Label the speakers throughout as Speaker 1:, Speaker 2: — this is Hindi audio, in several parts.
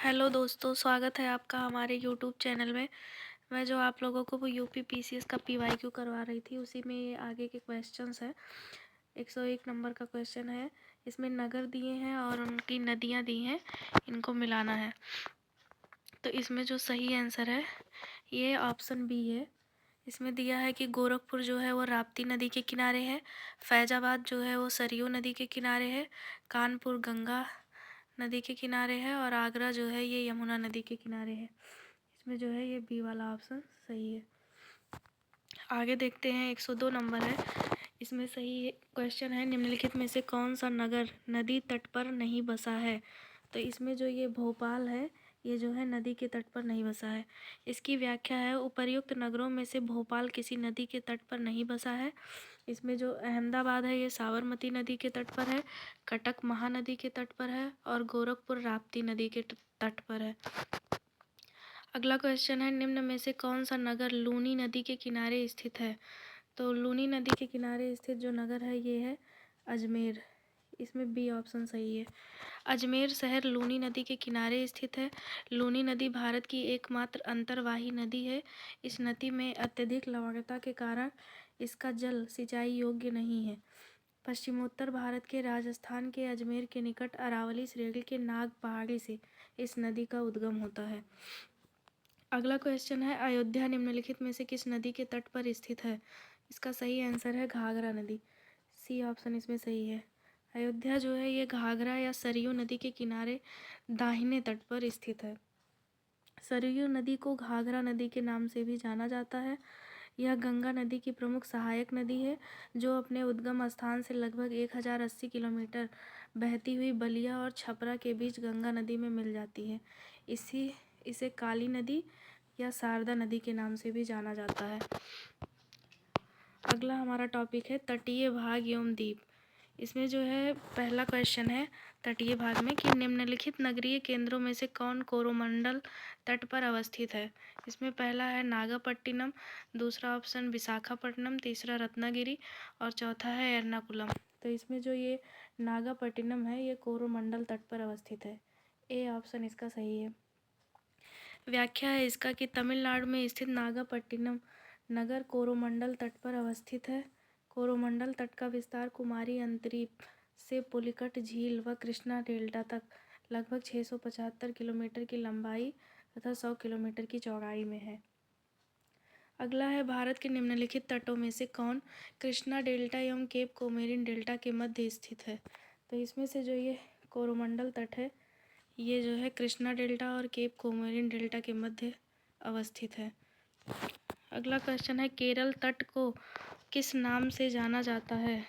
Speaker 1: हेलो दोस्तों, स्वागत है आपका हमारे यूट्यूब चैनल में। मैं जो आप लोगों को वो यूपी पीसीएस का पीवाईक्यू करवा रही थी, उसी में ये आगे के क्वेश्चंस हैं। 101 नंबर का क्वेश्चन है। इसमें नगर दिए हैं और उनकी नदियां दी हैं, इनको मिलाना है। तो इसमें जो सही आंसर है ये ऑप्शन बी है। इसमें दिया है कि गोरखपुर जो है वो राप्ती नदी के किनारे है, फैजाबाद जो है वो सरयू नदी के किनारे है, कानपुर गंगा नदी के किनारे है और आगरा जो है ये यमुना नदी के किनारे है। इसमें जो है ये बी वाला ऑप्शन सही है। आगे देखते हैं, 102 नंबर है। इसमें सही क्वेश्चन है, निम्नलिखित में से कौन सा नगर नदी तट पर नहीं बसा है। तो इसमें जो ये भोपाल है, ये जो है नदी के तट पर नहीं बसा है। इसकी व्याख्या है, उपर्युक्त नगरों में से भोपाल किसी नदी के तट पर नहीं बसा है। इसमें जो अहमदाबाद है ये साबरमती नदी के तट पर है, कटक महानदी के तट पर है और गोरखपुर राप्ती नदी के तट पर है। अगला क्वेश्चन है, निम्न में से कौन सा नगर लूनी नदी के किनारे स्थित है। तो लूनी नदी के किनारे स्थित जो नगर है ये है अजमेर। इसमें बी ऑप्शन सही है। अजमेर शहर लूनी नदी के किनारे स्थित है। लूनी नदी भारत की एकमात्र अंतर्वाही नदी है। इस नदी में अत्यधिक लवणता के कारण इसका जल सिंचाई योग्य नहीं है। पश्चिमोत्तर भारत के राजस्थान के अजमेर के निकट अरावली श्रेणी के नाग पहाड़ी से इस नदी का उद्गम होता है। अगला क्वेश्चन है, अयोध्या निम्नलिखित में से किस नदी के तट पर स्थित है। इसका सही आंसर है घाघरा नदी। सी ऑप्शन इसमें सही है। अयोध्या जो है ये घाघरा या सरयू नदी के किनारे दाहिने तट पर स्थित है। सरयू नदी को घाघरा नदी के नाम से भी जाना जाता है। यह गंगा नदी की प्रमुख सहायक नदी है, जो अपने उद्गम स्थान से लगभग 1080 किलोमीटर बहती हुई बलिया और छपरा के बीच गंगा नदी में मिल जाती है। इसे काली नदी या शारदा नदी के नाम से भी जाना जाता है। अगला हमारा टॉपिक है तटीय भाग एवं द्वीप। इसमें जो है पहला क्वेश्चन है तटीय भाग में कि निम्नलिखित नगरीय केंद्रों में से कौन कोरोमंडल तट पर अवस्थित है। इसमें पहला है नागपट्टिनम, दूसरा ऑप्शन विशाखापट्टनम, तीसरा रत्नागिरी और चौथा है एर्नाकुलम। तो इसमें जो ये नागपट्टिनम है ये कोरोमंडल तट पर अवस्थित है। ए ऑप्शन इसका सही है। व्याख्या है इसका कि तमिलनाडु में स्थित नागपट्टिनम नगर कोरोमंडल तट पर अवस्थित है। कोरोमंडल तट का विस्तार कुमारी अंतरीप से पुलिकट झील व कृष्णा डेल्टा तक लगभग 675 किलोमीटर की लंबाई तथा 100 किलोमीटर की चौड़ाई में है। अगला है, भारत के निम्नलिखित तटों में से कौन कृष्णा डेल्टा एवं केप कोमेरिन डेल्टा के मध्य स्थित है। तो इसमें से जो ये कोरोमंडल तट है ये जो है कृष्णा डेल्टा और केप कोमेरिन डेल्टा के मध्य अवस्थित है। अगला क्वेश्चन है, केरल तट को किस नाम से जाना जाता है।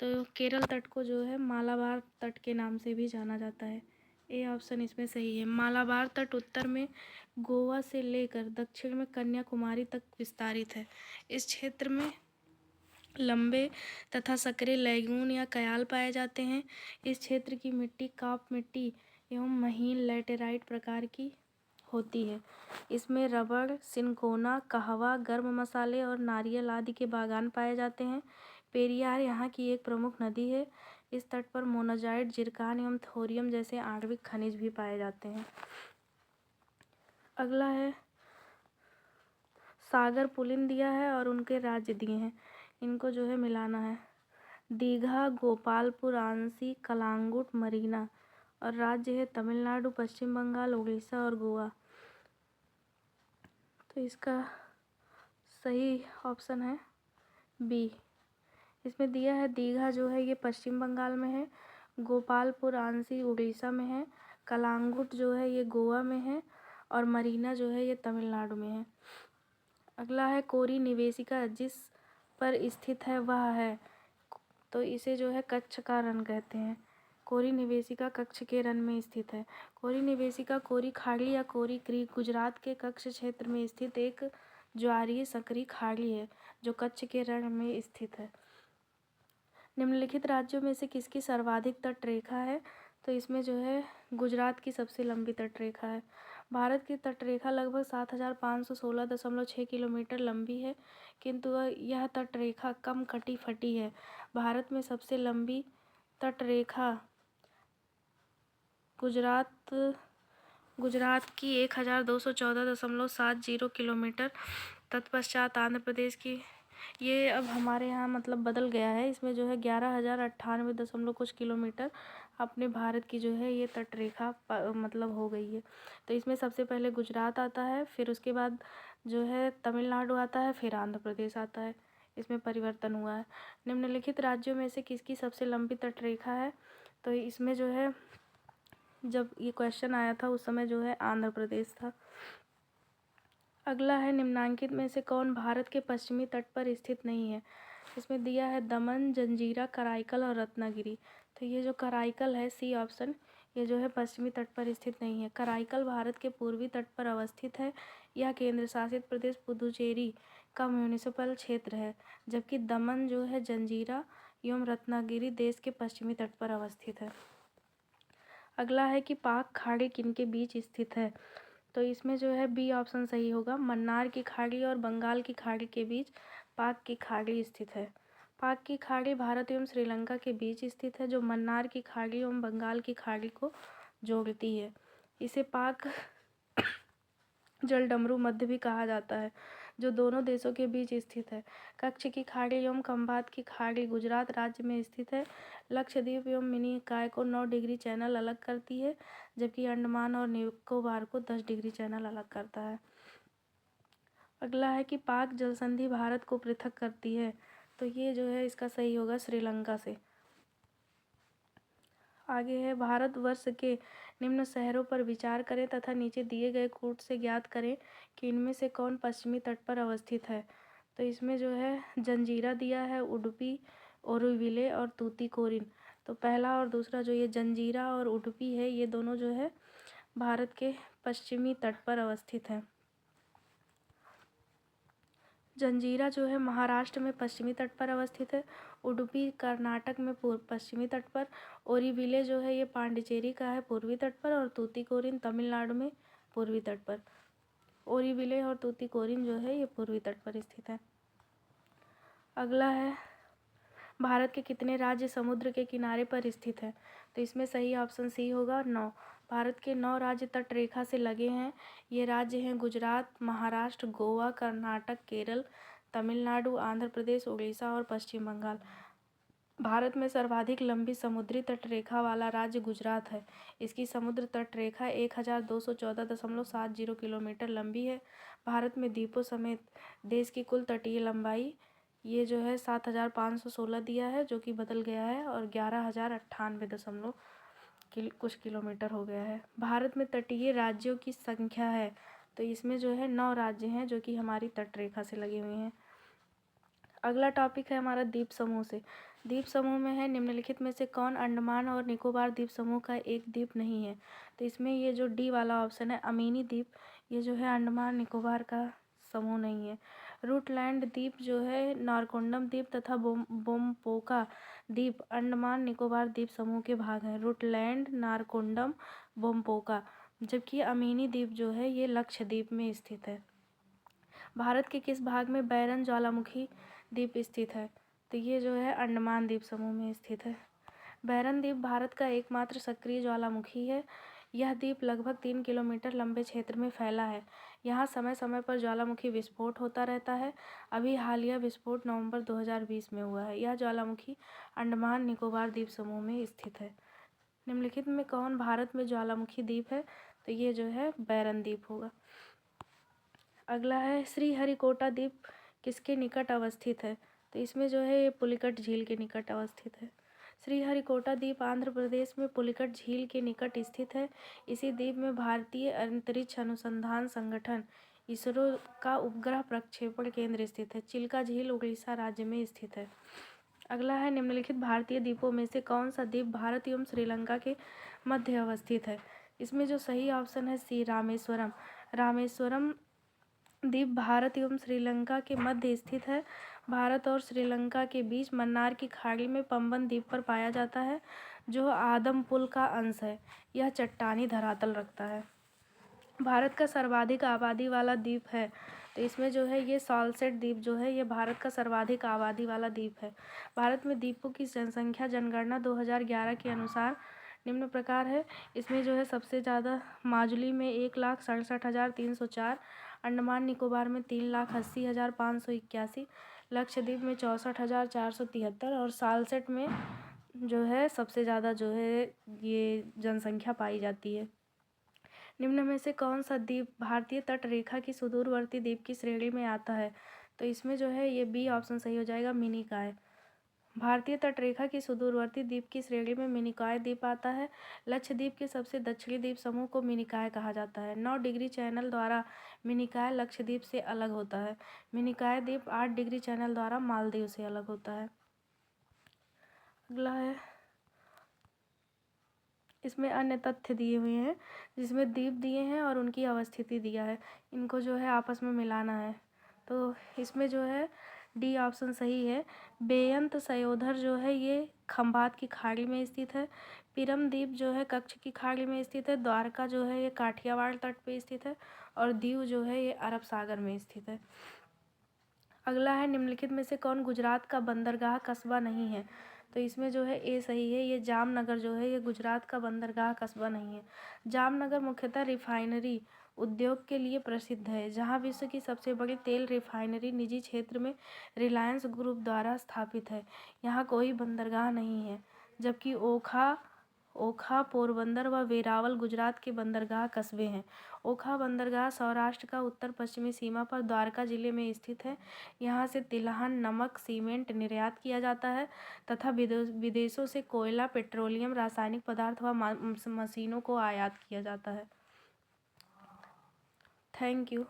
Speaker 1: तो केरल तट को जो है मालाबार तट के नाम से भी जाना जाता है। ए ऑप्शन इसमें सही है। मालाबार तट उत्तर में गोवा से लेकर दक्षिण में कन्याकुमारी तक विस्तारित है। इस क्षेत्र में लंबे तथा संकरे लैगून या कयाल पाए जाते हैं। इस क्षेत्र की मिट्टी काप मिट्टी एवं महीन लैटेराइट प्रकार की होती है। इसमें रबड़, सिनकोना, कहवा, गर्म मसाले और नारियल आदि के बागान पाए जाते हैं। पेरियार यहाँ की एक प्रमुख नदी है। इस तट पर मोनाजाइट, जिरकान एवं थोरियम जैसे आणविक खनिज भी पाए जाते हैं। अगला है, सागर पुलिन दिया है और उनके राज्य दिए हैं, इनको जो है मिलाना है। दीघा, गोपालपुर, आंसी, कलांगुट, मरीना और राज्य है तमिलनाडु, पश्चिम बंगाल, उड़ीसा और गोवा। तो इसका सही ऑप्शन है बी। इसमें दिया है दीघा जो है ये पश्चिम बंगाल में है, गोपालपुर आंसी उड़ीसा में है, कलांगुट जो है ये गोवा में है और मरीना जो है ये तमिलनाडु में है। अगला है, कोरी निवेशिका जिस पर स्थित है वह है। तो इसे जो है कच्छ का रण कहते हैं। कोरी निवेशिका कच्छ के रण में स्थित है। कोरी निवेशिका कोरी खाड़ी या कोरी क्रीक गुजरात के कच्छ क्षेत्र में स्थित एक ज्वारीय संकरी खाड़ी है जो कच्छ के रण में स्थित है। निम्नलिखित राज्यों में से किसकी सर्वाधिक तट रेखा है। तो इसमें जो है गुजरात की सबसे लंबी तट रेखा है। भारत की तट रेखा लगभग 7516.6 किलोमीटर लंबी है, किंतु यह तट रेखा कम कटी फटी है। भारत में सबसे लंबी तट रेखा गुजरात गुजरात की 1214.70 किलोमीटर। तत्पश्चात आंध्र प्रदेश की, ये अब हमारे यहाँ मतलब बदल गया है, इसमें जो है 11,098 दशमलव कुछ किलोमीटर अपने भारत की जो है ये तटरेखा मतलब हो गई है। तो इसमें सबसे पहले गुजरात आता है, फिर उसके बाद जो है तमिलनाडु आता है, फिर आंध्र प्रदेश आता है। इसमें परिवर्तन हुआ है। निम्नलिखित राज्यों में से किसकी सबसे लंबी तटरेखा है? तो इसमें जो है जब ये क्वेश्चन आया था उस समय जो है आंध्र प्रदेश था। अगला है, निम्नांकित में से कौन भारत के पश्चिमी तट पर स्थित नहीं है? इसमें दिया है दमन, जंजीरा, कराईकल और रत्नागिरी। तो ये जो कराईकल है, सी ऑप्शन, ये जो है पश्चिमी तट पर स्थित नहीं है। कराईकल भारत के पूर्वी तट पर अवस्थित है। यह केंद्र शासित प्रदेश पुदुचेरी का म्यूनिसिपल क्षेत्र है, जबकि दमन जो है, जंजीरा एवं रत्नागिरी देश के पश्चिमी तट पर अवस्थित है। अगला है कि पाक खाड़ी किनके बीच स्थित है? तो इसमें जो है बी ऑप्शन सही होगा। मन्नार की खाड़ी और बंगाल की खाड़ी के बीच पाक की खाड़ी स्थित है। पाक की खाड़ी भारत एवं श्रीलंका के बीच स्थित है, जो मन्नार की खाड़ी एवं बंगाल की खाड़ी को जोड़ती है। इसे पाक जलडमरू मध्य भी कहा जाता है, जो दोनों देशों के बीच स्थित है। कच्छ की खाड़ी एवं खंबात की खाड़ी गुजरात राज्य में स्थित है। लक्षद्वीप एवं मिनी इकाई को 9 डिग्री चैनल अलग करती है, जबकि अंडमान और निकोबार को 10 डिग्री चैनल अलग करता है। अगला है कि पाक जलसंधि भारत को पृथक करती है। तो ये जो है इसका सही होगा श्रीलंका से। आगे है, भारतवर्ष के निम्न शहरों पर विचार करें तथा नीचे दिए गए कूट से ज्ञात करें कि इनमें से कौन पश्चिमी तट पर अवस्थित है। तो इसमें जो है जंजीरा दिया है, उडुपी, ओरोविले और तूतीकोरिन। तो पहला और दूसरा जो ये जंजीरा और उडुपी है, ये दोनों जो है भारत के पश्चिमी तट पर अवस्थित हैं। जंजीरा जो है महाराष्ट्र में पश्चिमी तट पर अवस्थित है। उडुपी कर्नाटक में पूर्व पश्चिमी तट पर। ओरीविले जो है ये पांडिचेरी का है पूर्वी तट पर। और तूतीकोरिन तमिलनाडु में पूर्वी तट पर। ओरीविले और तूतीकोरिन जो है ये पूर्वी तट पर स्थित है। अगला है, भारत के कितने राज्य समुद्र के किनारे पर स्थित है? तो इसमें सही ऑप्शन सी होगा, 9। भारत के 9 राज्य तट रेखा से लगे हैं। ये राज्य हैं गुजरात, महाराष्ट्र, गोवा, कर्नाटक, केरल, तमिलनाडु, आंध्र प्रदेश, उड़ीसा और पश्चिम बंगाल। भारत में सर्वाधिक लंबी समुद्री तटरेखा वाला राज्य गुजरात है। इसकी समुद्र तटरेखा 1214.70 किलोमीटर लंबी है। भारत में द्वीपों समेत देश की कुल तटीय लंबाई ये जो है 7,516 दिया है, जो कि बदल गया है और 11,098 दशमलव कुछ किलोमीटर हो गया है। भारत में तटीय राज्यों की संख्या है, तो इसमें जो है 9 राज्य हैं जो कि हमारी तटरेखा से लगे हुए हैं। अगला टॉपिक है हमारा द्वीप समूह से। द्वीप समूह में है, निम्नलिखित में से कौन अंडमान और निकोबार द्वीप समूह का एक द्वीप नहीं है? तो इसमें ये जो डी वाला ऑप्शन है अमीनी द्वीप, ये जो है अंडमान निकोबार का समूह नहीं है। रूटलैंड द्वीप जो है नारकोंडम द्वीप तथा बोमपोका द्वीप अंडमान निकोबार द्वीप समूह के भाग हैं। रूटलैंड, नारकोंडम, बोमपोका। जबकि अमीनी द्वीप जो है ये लक्षद्वीप में स्थित है। भारत के किस भाग में बैरन ज्वालामुखी द्वीप स्थित है? तो ये जो है अंडमान द्वीप समूह में स्थित है। बैरन द्वीप भारत का एकमात्र सक्रिय ज्वालामुखी है। यह द्वीप लगभग 3 किलोमीटर लंबे क्षेत्र में फैला है। यहाँ समय समय पर ज्वालामुखी विस्फोट होता रहता है। अभी हालिया विस्फोट नवंबर 2020 में हुआ है। यह ज्वालामुखी अंडमान निकोबार द्वीप समूह में स्थित है। निम्नलिखित में कौन भारत में ज्वालामुखी द्वीप है? तो ये जो है बैरन द्वीप होगा। अगला है, श्रीहरिकोटा द्वीप किसके निकट अवस्थित है? तो इसमें जो है ये पुलिकट झील के निकट अवस्थित है। श्रीहरिकोटा द्वीप आंध्र प्रदेश में पुलिकट झील के निकट स्थित है। इसी द्वीप में भारतीय अंतरिक्ष अनुसंधान संगठन इसरो का उपग्रह प्रक्षेपण केंद्र स्थित है। चिल्का झील उड़ीसा राज्य में स्थित है। अगला है, निम्नलिखित भारतीय द्वीपों में से कौन सा द्वीप भारत एवं श्रीलंका के मध्य अवस्थित है? इसमें जो सही ऑप्शन है सी, रामेश्वरम। रामेश्वरम द्वीप भारत एवं श्रीलंका के मध्य स्थित है। भारत और श्रीलंका के बीच मन्नार की खाड़ी में पंबन द्वीप पर पाया जाता है, जो आदम पुल का अंश है। यह चट्टानी धरातल रखता है। भारत का सर्वाधिक आबादी वाला द्वीप है, तो इसमें जो है ये सॉल्सेट द्वीप जो है ये भारत का सर्वाधिक आबादी वाला द्वीप है। भारत में द्वीपों की जनसंख्या जनगणना 2011 के अनुसार निम्न प्रकार है। इसमें जो है सबसे ज़्यादा माजुली में 1,67,304, अंडमान निकोबार में 3,80,581, लक्षद्वीप में 64,473 और सालसेट में जो है सबसे ज़्यादा जो है ये जनसंख्या पाई जाती है। निम्न में से कौन सा द्वीप भारतीय तट रेखा की सुदूरवर्ती द्वीप की श्रेणी में आता है? तो इसमें जो है ये बी ऑप्शन सही हो जाएगा, मिनिकॉय। भारतीय तट रेखा की सुदूरवर्ती द्वीप की श्रेणी में मिनिकॉय द्वीप आता है। लक्षद्वीप के सबसे दक्षिणी द्वीप समूह को मिनिकॉय कहा जाता है। 9 डिग्री चैनल द्वारा मिनिकॉय लक्षद्वीप से अलग होता है। मिनिकॉय द्वीप 8 डिग्री चैनल द्वारा मालदीव से अलग होता है। अगला है, इसमें अन्य तथ्य दिए हुए हैं जिसमें द्वीप दिए हैं और उनकी अवस्थिति दिया है, इनको जो है आपस में मिलाना है। तो इसमें जो है डी ऑप्शन सही है। बेयंत सयोधर जो है ये खंबात की खाड़ी में स्थित है। पिरम द्वीप जो है कच्छ की खाड़ी में स्थित है। द्वारका जो है ये काठियावाड़ तट पे स्थित है और दीव जो है ये अरब सागर में स्थित है। अगला है, निम्नलिखित में से कौन गुजरात का बंदरगाह कस्बा नहीं है? तो इसमें जो है ए सही है, ये जामनगर जो है ये गुजरात का बंदरगाह कस्बा नहीं है। जामनगर मुख्यतः रिफाइनरी उद्योग के लिए प्रसिद्ध है, जहां विश्व की सबसे बड़ी तेल रिफाइनरी निजी क्षेत्र में रिलायंस ग्रुप द्वारा स्थापित है। यहाँ कोई बंदरगाह नहीं है, जबकि ओखा, पोरबंदर व वेरावल गुजरात के बंदरगाह कस्बे हैं। ओखा बंदरगाह सौराष्ट्र का उत्तर पश्चिमी सीमा पर द्वारका जिले में स्थित है। यहाँ से तिलहन, नमक, सीमेंट निर्यात किया जाता है तथा विदेशों से कोयला, पेट्रोलियम, रासायनिक पदार्थ व मशीनों को आयात किया जाता है। Thank you.